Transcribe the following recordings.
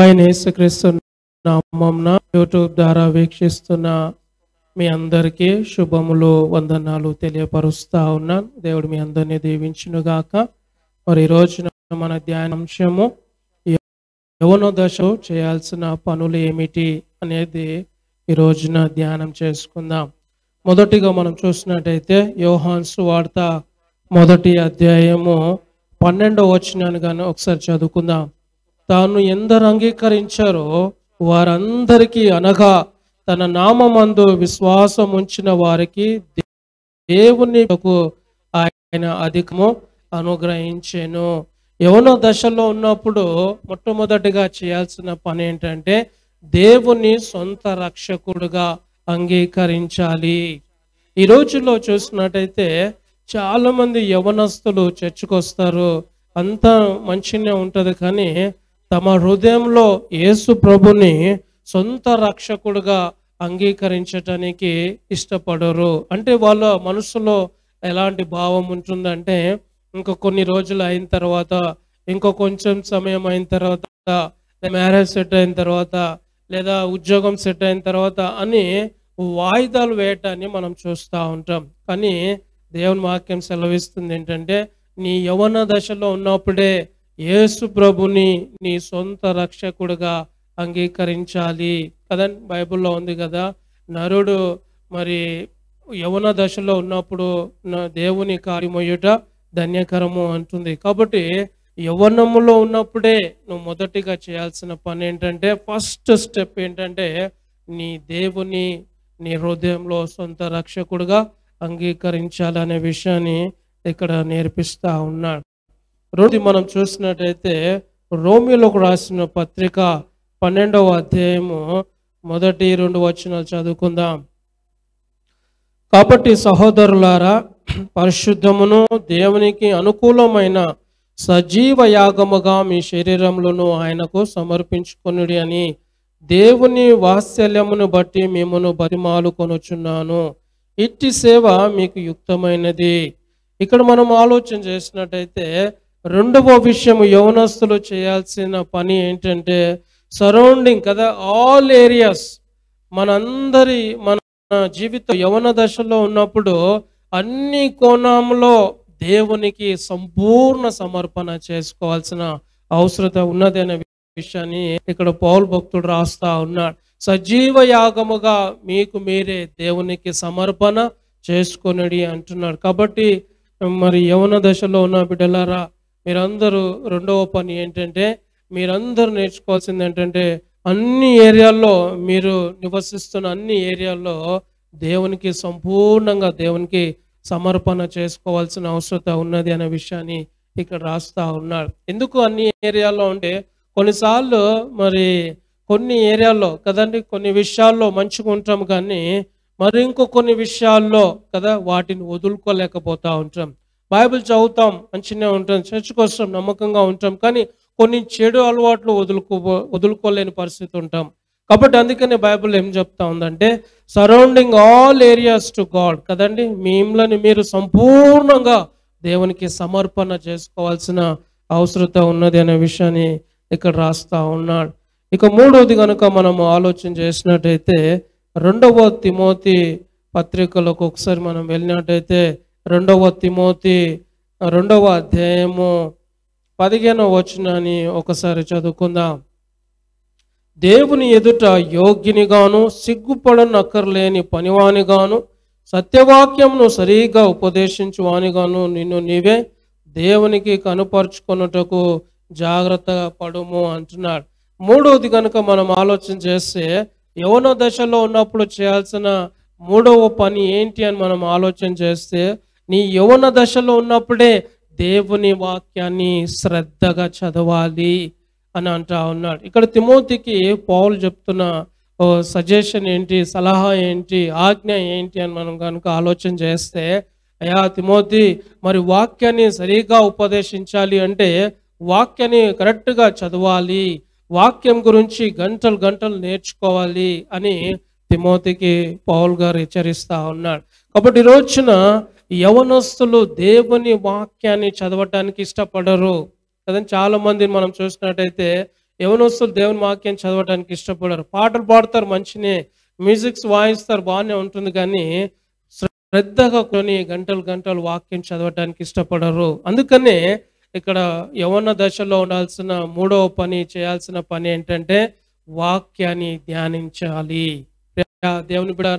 ఆయన యేసుక్రీస్తు నామమున యూట్యూబ్ ద్వారా వీక్షిస్తున్న మీ అందరికీ శుభములు వందనాలు తెలియపరుస్తా ఉన్నాను. దేవుడు మీ అందరినీ దీవించునుగాక. మరి ఈ రోజున మన ధ్యానాంశము యవ్వన దశలో చేయాల్సిన పనులు ఏమిటి అనేది ఈ రోజున ధ్యానం చేసుకుందాం. మొదటిగా మనం చూసినట్టయితే యోహాను సువార్త 1వ అధ్యాయము 12వ వచనాన్ని గాని ఒకసారి చదువుకుందాం. తాను ఎందరు అంగీకరించారో వారందరికీ అనగా తన నామమందు విశ్వాసం ఉంచిన వారికి దేవుని ఆయన అధికము అనుగ్రహించెను. యవ్వన దశలో ఉన్నప్పుడు మొట్టమొదటిగా చేయాల్సిన పని ఏంటంటే దేవుని సొంత రక్షకుడుగా అంగీకరించాలి. ఈ రోజుల్లో చూసినట్టయితే చాలా మంది యవనస్తులు చర్చికి వస్తారు, అంతా మంచిగానే ఉంటది, కానీ తమ హృదయంలో యేసు ప్రభుని సొంత రక్షకుడుగా అంగీకరించటానికి ఇష్టపడరు. అంటే వాళ్ళ మనసులో ఎలాంటి భావం ఉంటుందంటే ఇంకా కొన్ని రోజులు అయిన తర్వాత, ఇంకో కొంచెం సమయం అయిన తర్వాత, మ్యారేజ్ సెట్ అయిన తర్వాత, లేదా ఉద్యోగం సెట్ అయిన తర్వాత అని వాయిదాలు వేయటాన్ని మనం చూస్తూ ఉంటాం. కానీ దేవుని వాక్యం సెలవిస్తుంది ఏంటంటే నీ యవ్వన దశలో ఉన్నప్పుడే యేసు ప్రభుని నీ సొంత రక్షకుడుగా అంగీకరించాలి కదా. బైబిల్లో ఉంది కదా, నరుడు మరి యవ్వన దశలో ఉన్నప్పుడు దేవుని కార్యమొయ్యుట ధన్యకరము అంటుంది. కాబట్టి యవ్వనములో ఉన్నప్పుడే నువ్వు మొదటిగా చేయాల్సిన పని ఏంటంటే, ఫస్ట్ స్టెప్ ఏంటంటే నీ దేవుని నీ హృదయంలో సొంత రక్షకుడుగా అంగీకరించాలనే విషయాన్ని ఇక్కడ నేర్పిస్తా ఉన్నాడు. రోజు మనం చూసినట్టయితే రోమీయులకు రాసిన పత్రిక 12వ అధ్యాయము 1-2 వచనాలు చదువుకుందాం. కాబట్టి సహోదరులారా, పరిశుద్ధమును దేవునికి అనుకూలమైన సజీవ యాగముగా మీ శరీరములను ఆయనకు సమర్పించుకొనుడి అని దేవుని వాత్సల్యమును బట్టి మిమ్మును బతిమాలుకొనుచున్నాను. ఇట్టి సేవ మీకు యుక్తమైనది. ఇక్కడ మనం ఆలోచన చేసినట్టయితే రెండవ విషయం యవనస్తులు చేయాల్సిన పని ఏంటంటే సరౌండింగ్ కదా, ఆల్ ఏరియాస్, మన జీవితం యవన దశలో ఉన్నప్పుడు అన్ని కోణంలో దేవునికి సంపూర్ణ సమర్పణ చేసుకోవాల్సిన అవసరం ఉన్నది అనే విషయాన్ని ఇక్కడ పౌలు భక్తుడు రాస్తా ఉన్నాడు. సజీవ యాగముగా మీకు మీరే దేవునికి సమర్పణ చేసుకొనిడి అంటున్నాడు. కాబట్టి మరి యవన దశలో ఉన్న బిడ్డలారా, మీరందరూ రెండవ పని ఏంటంటే మీరందరూ నేర్చుకోవాల్సింది ఏంటంటే అన్ని ఏరియాల్లో, మీరు నివసిస్తున్న అన్ని ఏరియాల్లో దేవునికి సంపూర్ణంగా దేవునికి సమర్పణ చేసుకోవాల్సిన అవసరం ఉన్నది అనే విషయాన్ని ఇక్కడ రాస్తా ఉన్నాడు. ఎందుకు అన్ని ఏరియాల్లో అంటే కొన్నిసార్లు మరి కొన్ని ఏరియాల్లో కదండి కొన్ని విషయాల్లో మంచిగా ఉంటాం, కానీ మరి ఇంకో కొన్ని విషయాల్లో కదా వాటిని వదులుకోలేకపోతా ఉంటాం. బైబిల్ చదువుతాం, మంచిగానే ఉంటాం, చర్చకు వస్తాం, నమ్మకంగా ఉంటాం, కానీ కొన్ని చెడు అలవాట్లు వదులుకోలేని పరిస్థితి ఉంటాం. కాబట్టి అందుకనే బైబిల్ ఏం చెప్తా ఉందంటే surrounding all areas to God కదండి, మిమ్మల్ని మీరు సంపూర్ణంగా దేవునికి సమర్పణ చేసుకోవాల్సిన అవసరం ఉన్నది అనే విషయాన్ని ఇక్కడ రాస్తా ఉన్నాడు. ఇక మూడవది కనుక మనం ఆలోచన చేసినట్టయితే 2వ తిమోతి పత్రికలకు ఒకసారి మనం వెళ్ళినట్టయితే 2వ తిమోతి 2వ అధ్యాయము 15వ వచనాన్ని ఒకసారి చదువుకుందాం. దేవుని ఎదుట యోగ్యునిగాను సిగ్గుపడనక్కర్లేని పనివానిగాను సత్యవాక్యమును సరిగా ఉపదేశించు వానిగాను నిన్ను నీవే దేవునికి కనుపరుచుకొనుటకు జాగ్రత్త పడుము అంటున్నాడు. మూడవది కనుక మనం ఆలోచన చేస్తే యవన దశలో ఉన్నప్పుడు చేయాల్సిన మూడవ పని ఏంటి అని మనం ఆలోచన చేస్తే నీ యవన దశలో ఉన్నప్పుడే దేవుని వాక్యాన్ని శ్రద్ధగా చదవాలి అని అంటా ఉన్నాడు. ఇక్కడ తిమోతికి పౌలు చెప్తున్న సజెషన్ ఏంటి, సలహా ఏంటి, ఆజ్ఞ ఏంటి అని మనం కనుక ఆలోచన చేస్తే, అయ్యా తిమోతి, మరి వాక్యాన్ని సరిగా ఉపదేశించాలి అంటే వాక్యాన్ని కరెక్ట్గా చదవాలి, వాక్యం గురించి గంటలు గంటలు నేర్చుకోవాలి అని తిమోతికి పౌలు గారు హెచ్చరిస్తా ఉన్నాడు. కాబట్టి ఈ రోజున యవనస్తులు దేవుని వాక్యాన్ని చదవటానికి ఇష్టపడరు కదండి. చాలా మందిని మనం చూసినట్టయితే యవనస్తులు దేవుని వాక్యం చదవడానికి ఇష్టపడరు. పాటలు పాడతారు మంచినే, మ్యూజిక్స్ వాయిస్తారు బాగానే ఉంటుంది, కానీ శ్రద్ధగా కొన్ని గంటలు గంటలు వాక్యం చదవటానికి ఇష్టపడరు. అందుకనే ఇక్కడ యవన దశలో ఉండాల్సిన మూడవ పని, చేయాల్సిన పని ఏంటంటే వాక్యాన్ని ధ్యానించాలి. దేవుని బిడ్డ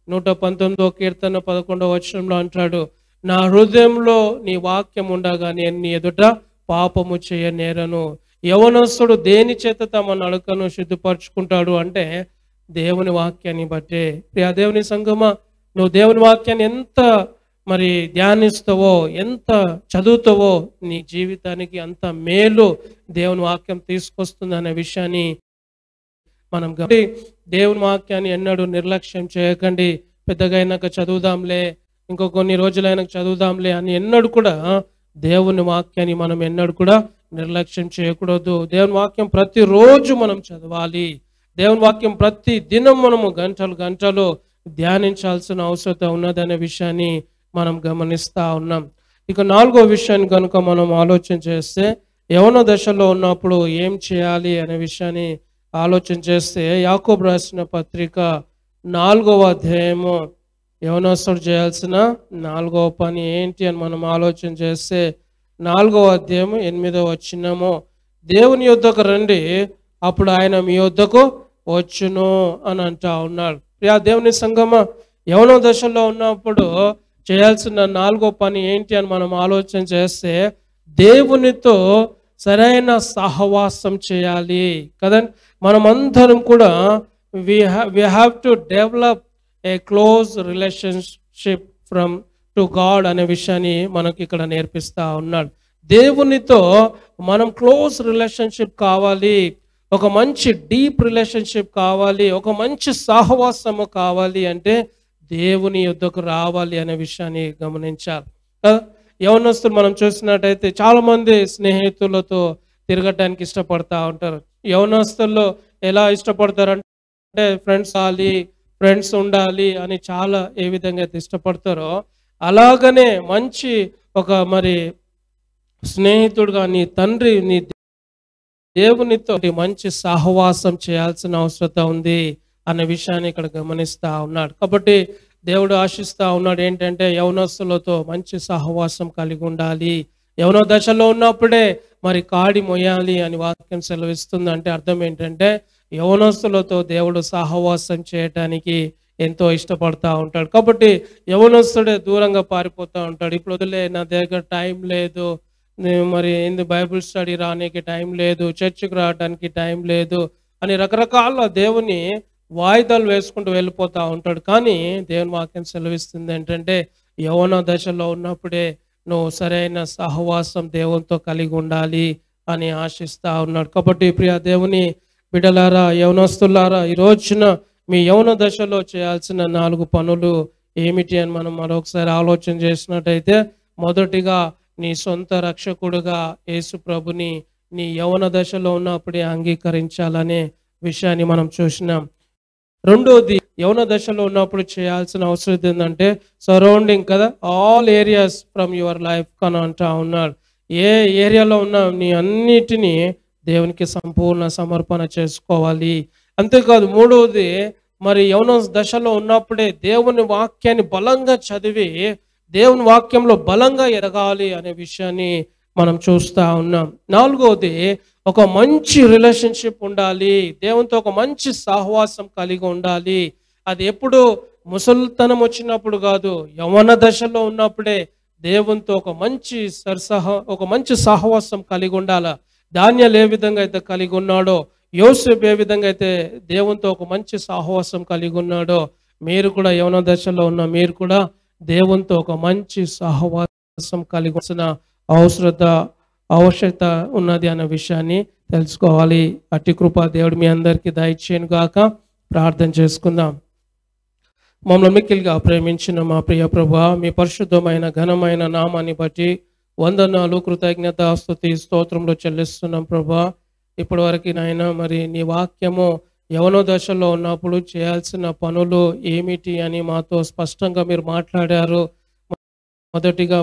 119వ కీర్తన 11వ వచనంలో అంటాడు, నా హృదయంలో నీ వాక్యం ఉండగా నేను నీ ఎదుట పాపము చేయనేరను. యవనస్తుడు దేని చేత తమ నడకను శుద్ధిపరచుకుంటాడు అంటే దేవుని వాక్యాన్ని బట్టే. ప్రియా దేవుని సంగమా, నువ్వు దేవుని వాక్యాన్ని ఎంత మరి ధ్యానిస్తావో, ఎంత చదువుతావో, నీ జీవితానికి అంత మేలు దేవుని వాక్యం తీసుకొస్తుంది అనే విషయాన్ని మనం దేవుని వాక్యాన్ని ఎన్నడూ నిర్లక్ష్యం చేయకండి. పెద్దగా అయినాక చదువుదాంలే, ఇంకో కొన్ని రోజులైనాక చదువుదాంలే అని ఎన్నడూ కూడా దేవుని వాక్యాన్ని మనం ఎన్నడూ కూడా నిర్లక్ష్యం చేయకూడదు. దేవుని వాక్యం ప్రతిరోజు మనం చదవాలి. దేవుని వాక్యం ప్రతి దినం మనము గంటలు గంటలు ధ్యానించాల్సిన అవసరం ఉన్నదనే విషయాన్ని మనం గమనిస్తా ఉన్నాం. ఇక 4వ విషయాన్ని కనుక మనం ఆలోచన చేస్తే, యవన దశలో ఉన్నప్పుడు ఏం చేయాలి అనే విషయాన్ని ఆలోచన చేస్తే, యాకోబు రాసిన పత్రిక 4వ అధ్యాయము యవనస్తుడు చేయాల్సిన 4వ పని ఏంటి అని మనం ఆలోచన చేస్తే, 4వ అధ్యాయం 8వ వచనము, దేవుని యొద్దకు రండి అప్పుడు ఆయన మీ యొద్దకు వచ్చును అని అంటా ఉన్నాడు. ప్రియా దేవుని సంగమా, యవన దశలో ఉన్నప్పుడు చేయాల్సిన 4వ పని ఏంటి అని మనం ఆలోచన చేస్తే, దేవునితో సరైన సహవాసం చేయాలి కదండి. మనమందరం కూడా we have to develop a close relationship to God అనే విషయాన్ని మనకి ఇక్కడ నేర్పిస్తా ఉన్నాడు. దేవునితో మనం క్లోజ్ రిలేషన్షిప్ కావాలి, ఒక మంచి డీప్ రిలేషన్షిప్ కావాలి, ఒక మంచి సహవాసము కావాలి అంటే దేవుని యొద్దకు రావాలి అనే విషయాన్ని గమనించాలి. యవనస్తులు మనం చూసినట్టయితే చాలా మంది స్నేహితులతో తిరగటానికి ఇష్టపడతా ఉంటారు. యవనస్తుల్లో ఎలా ఇష్టపడతారంటే ఫ్రెండ్స్ ఉండాలి అని చాలా ఏ విధంగా అయితే ఇష్టపడతారో, అలాగనే మంచి ఒక మరి స్నేహితుడుగా నీ తండ్రి, నీ దేవునితో మంచి సహవాసం చేయాల్సిన అవసరం ఉంది అనే విషయాన్ని ఇక్కడ గమనిస్తా ఉన్నాడు. కాబట్టి దేవుడు ఆశిస్తా ఉన్నాడు ఏంటంటే యవనస్తులతో మంచి సహవాసం కలిగి ఉండాలి. యవన దశలో ఉన్నప్పుడే మరి కాడి మొయ్యాలి అని వాక్యం సెలవిస్తుంది. అంటే అర్థం ఏంటంటే యవనస్తులతో దేవుడు సహవాసం చేయటానికి ఎంతో ఇష్టపడతా ఉంటాడు. కాబట్టి యవనస్తుడే దూరంగా పారిపోతూ ఉంటాడు. ఇప్పుడు వదిలే, నా దగ్గర టైం లేదు, మరి ఏంది బైబిల్ స్టడీ రానికి టైం లేదు, చర్చికి రావడానికి టైం లేదు అని రకరకాల దేవుని వాయిదాలు వేసుకుంటూ వెళ్ళిపోతూ ఉంటాడు. కానీ దేవుని వాక్యం సెలవిస్తుంది ఏంటంటే యవన దశలో ఉన్నప్పుడే నువ్వు సరైన సహవాసం దేవునితో కలిగి ఉండాలి అని ఆశిస్తా ఉన్నాడు. కాబట్టి ప్రియ దేవుని బిడ్డలారా, యవనస్తులారా, ఈ రోజున మీ యవన దశలో చేయాల్సిన 4 పనులు ఏమిటి అని మనం మరొకసారి ఆలోచన చేసినట్టయితే, మొదటిగా నీ సొంత రక్షకుడుగా యేసు ప్రభుని నీ యవన దశలో ఉన్నప్పుడే అంగీకరించాలనే విషయాన్ని మనం చూసినాం. రెండోది, యవన దశలో ఉన్నప్పుడు చేయాల్సిన అవసరం ఏంటంటే సరౌండింగ్ కదా, all areas from your life కను అంటా ఉన్నాడు. ఏ ఏరియాలో ఉన్న నీ అన్నిటినీ దేవునికి సంపూర్ణ సమర్పణ చేసుకోవాలి. అంతేకాదు, మూడవది, మరి యవన దశలో ఉన్నప్పుడే దేవుని వాక్యాన్ని బలంగా చదివి దేవుని వాక్యంలో బలంగా ఎదగాలి అనే విషయాన్ని మనం చూస్తూ ఉన్నాం. నాలుగవది, ఒక మంచి రిలేషన్షిప్ ఉండాలి, దేవునితో ఒక మంచి సహవాసం కలిగి ఉండాలి. అది ఎప్పుడు ముసలితనం వచ్చినప్పుడు కాదు, యవన దశలో ఉన్నప్పుడే దేవునితో ఒక మంచి సహవాసం కలిగి ఉండాలి. దానియేలు ఏ విధంగా అయితే కలిగి ఉన్నాడో, యోసేపు ఏ విధంగా అయితే దేవునితో ఒక మంచి సహవాసం కలిగి ఉన్నాడో, మీరు కూడా యవన దశలో ఉన్న మీరు కూడా దేవునితో ఒక మంచి సహవాసం కలిగి ఉన్న ఆవశ్యకత ఉన్నది అనే విషయాన్ని తెలుసుకోవాలి. అట్టి కృప దేవుడు మీ అందరికీ దయచేయను గాక. ప్రార్థన చేసుకుందాం. మమ్మల్ని మిక్కిలిగా ప్రేమించిన మా ప్రియ ప్రభువా, మీ పరిశుద్ధమైన ఘనమైన నామాన్ని బట్టి వందనాలు, కృతజ్ఞత, స్తుతి, స్తోత్రంలో చెల్లిస్తున్నాం ప్రభువా. ఇప్పటి వరకు నాయన మరి నీ వాక్యము యవన దశలో ఉన్నప్పుడు చేయాల్సిన పనులు ఏమిటి అని మాతో స్పష్టంగా మీరు మాట్లాడారు. మొదటిగా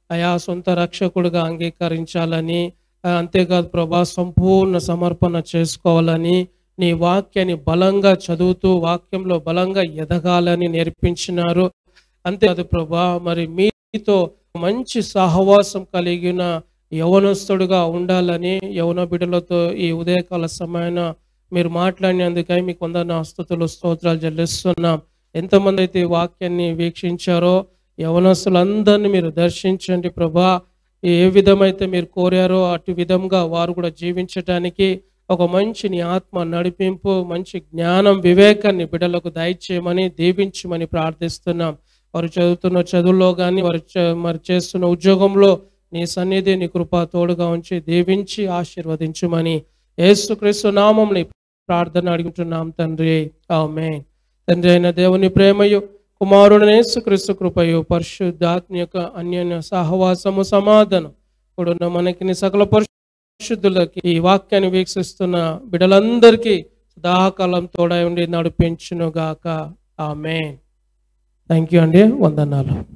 అయా సొంత రక్షకుడుగా అంగీకరించాలని, అంతేకాదు ప్రభా సంపూర్ణ సమర్పణ చేసుకోవాలని, నీ వాక్యాన్ని బలంగా చదువుతూ వాక్యంలో బలంగా ఎదగాలని నేర్పించినారు. అంతేకాదు ప్రభా మరి మీతో మంచి సహవాసం కలిగిన యవనస్తుడుగా ఉండాలని, యవన బిడ్డలతో ఈ ఉదయకాల సమయాన మీరు మాట్లాడినందుకై మీకు వందనాలు, స్తుతులు, స్తోత్రాలు చెల్లిస్తున్నాం. ఎంతమంది అయితే ఈ వాక్యాన్ని వీక్షించారో యవనస్తులందరినీ మీరు దర్శించండి ప్రభా. ఏ విధమైతే మీరు కోరారో అటు విధంగా వారు కూడా జీవించటానికి ఒక మంచి నీ ఆత్మ నడిపింపు, మంచి జ్ఞానం, వివేకాన్ని బిడ్డలకు దయచేయమని, దీవించమని ప్రార్థిస్తున్నాం. వారు చదువుతున్న చదువుల్లో కానీ వారు మరి చేస్తున్న ఉద్యోగంలో నీ సన్నిధి, నీ కృప తోడుగా ఉంచి దీవించి ఆశీర్వదించుమని యేసుక్రీస్తు నామమున ప్రార్థన అడుగుతున్నాం తండ్రి, ఆమేన్. తండ్రి అయిన దేవుని ప్రేమయు, కుమారుడైన యేసుక్రీస్తు కృపయు, పరిశుద్ధాత్మ యొక్క అన్యోన్య సహవాసము, సమాధానం ఇప్పుడున్న మనకి సకల పరిశుద్ధులకి ఈ వాక్యాన్ని వీక్షిస్తున్న బిడ్డలందరికీ సదాకాలం తోడై ఉండి నడిపించును గాక. ఆమేన్. థ్యాంక్ యూ అండి. వందనాలు.